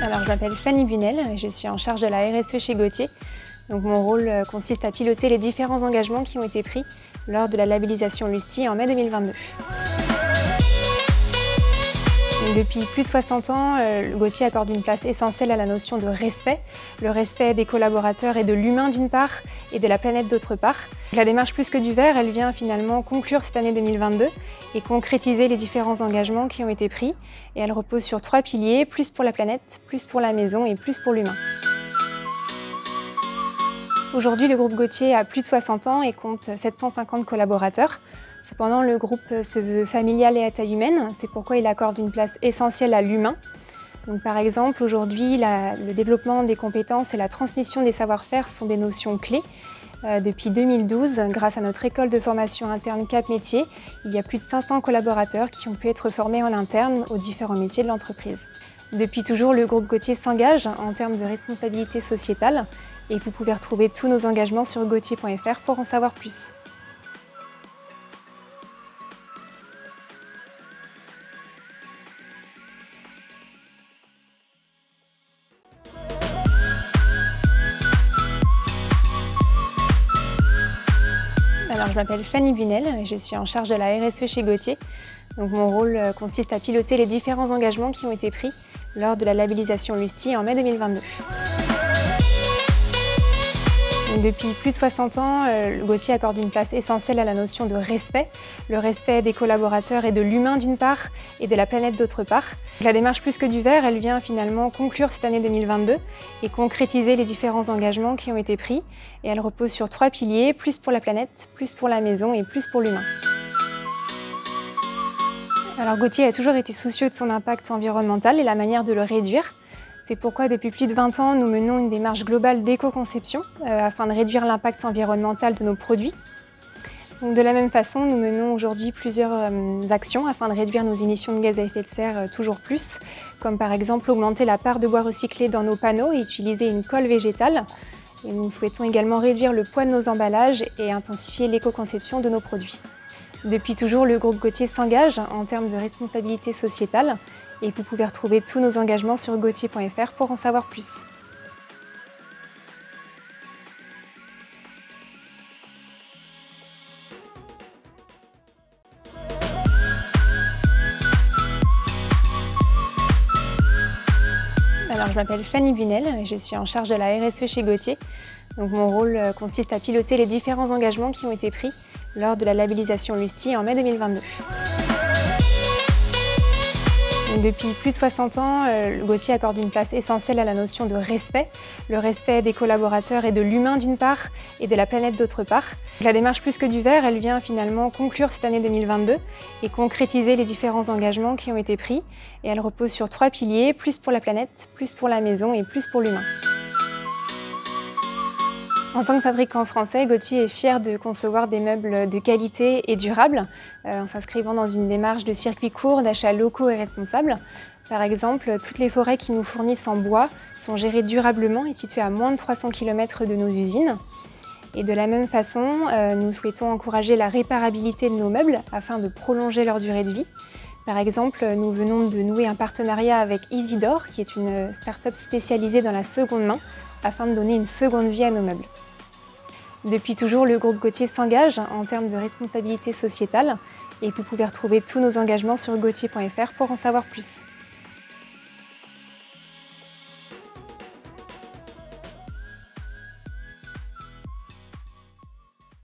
Alors, je m'appelle Fanny Bunel et je suis en charge de la RSE chez Gautier. Donc, mon rôle consiste à piloter les différents engagements qui ont été pris lors de la labellisation Lucie en mai 2022. Donc, depuis plus de 60 ans, Gautier accorde une place essentielle à la notion de respect, le respect des collaborateurs et de l'humain d'une part et de la planète d'autre part. La démarche Plus que du vert, elle vient finalement conclure cette année 2022 et concrétiser les différents engagements qui ont été pris. Et elle repose sur 3 piliers, plus pour la planète, plus pour la maison et plus pour l'humain. Aujourd'hui, le groupe Gautier a plus de 60 ans et compte 750 collaborateurs. Cependant, le groupe se veut familial et à taille humaine, c'est pourquoi il accorde une place essentielle à l'humain. Donc, par exemple, aujourd'hui, le développement des compétences et la transmission des savoir-faire sont des notions clés. Depuis 2012, grâce à notre école de formation interne Cap Métiers, il y a plus de 500 collaborateurs qui ont pu être formés en interne aux différents métiers de l'entreprise. Depuis toujours, le groupe Gautier s'engage en termes de responsabilité sociétale et vous pouvez retrouver tous nos engagements sur gautier.fr pour en savoir plus. Alors, je m'appelle Fanny Bunel et je suis en charge de la RSE chez Gautier. Donc, mon rôle consiste à piloter les différents engagements qui ont été pris lors de la labellisation Lucie en mai 2022. Donc, depuis plus de 60 ans, Gautier accorde une place essentielle à la notion de respect, le respect des collaborateurs et de l'humain d'une part et de la planète d'autre part. La démarche Plus que du vert, elle vient finalement conclure cette année 2022 et concrétiser les différents engagements qui ont été pris. Et elle repose sur 3 piliers, plus pour la planète, plus pour la maison et plus pour l'humain. Alors, Gautier a toujours été soucieux de son impact environnemental et la manière de le réduire. C'est pourquoi depuis plus de 20 ans, nous menons une démarche globale d'éco-conception afin de réduire l'impact environnemental de nos produits. Donc, de la même façon, nous menons aujourd'hui plusieurs actions afin de réduire nos émissions de gaz à effet de serre toujours plus, comme par exemple augmenter la part de bois recyclé dans nos panneaux et utiliser une colle végétale. Et nous souhaitons également réduire le poids de nos emballages et intensifier l'éco-conception de nos produits. Depuis toujours, le groupe Gautier s'engage en termes de responsabilité sociétale et vous pouvez retrouver tous nos engagements sur gautier.fr pour en savoir plus. Alors, je m'appelle Fanny Bunel et je suis en charge de la RSE chez Gautier. Donc, mon rôle consiste à piloter les différents engagements qui ont été pris lors de la labellisation Lucie en mai 2022. Donc, depuis plus de 60 ans, Gautier accorde une place essentielle à la notion de respect, le respect des collaborateurs et de l'humain d'une part et de la planète d'autre part. La démarche Plus que du vert, elle vient finalement conclure cette année 2022 et concrétiser les différents engagements qui ont été pris. Et elle repose sur 3 piliers, plus pour la planète, plus pour la maison et plus pour l'humain. En tant que fabricant français, Gautier est fier de concevoir des meubles de qualité et durables, en s'inscrivant dans une démarche de circuits courts, d'achats locaux et responsables. Par exemple, toutes les forêts qui nous fournissent en bois sont gérées durablement et situées à moins de 300 km de nos usines. Et de la même façon, nous souhaitons encourager la réparabilité de nos meubles afin de prolonger leur durée de vie. Par exemple, nous venons de nouer un partenariat avec Isidore, qui est une start-up spécialisée dans la seconde main, afin de donner une seconde vie à nos meubles. Depuis toujours, le groupe Gautier s'engage en termes de responsabilité sociétale et vous pouvez retrouver tous nos engagements sur gautier.fr pour en savoir plus.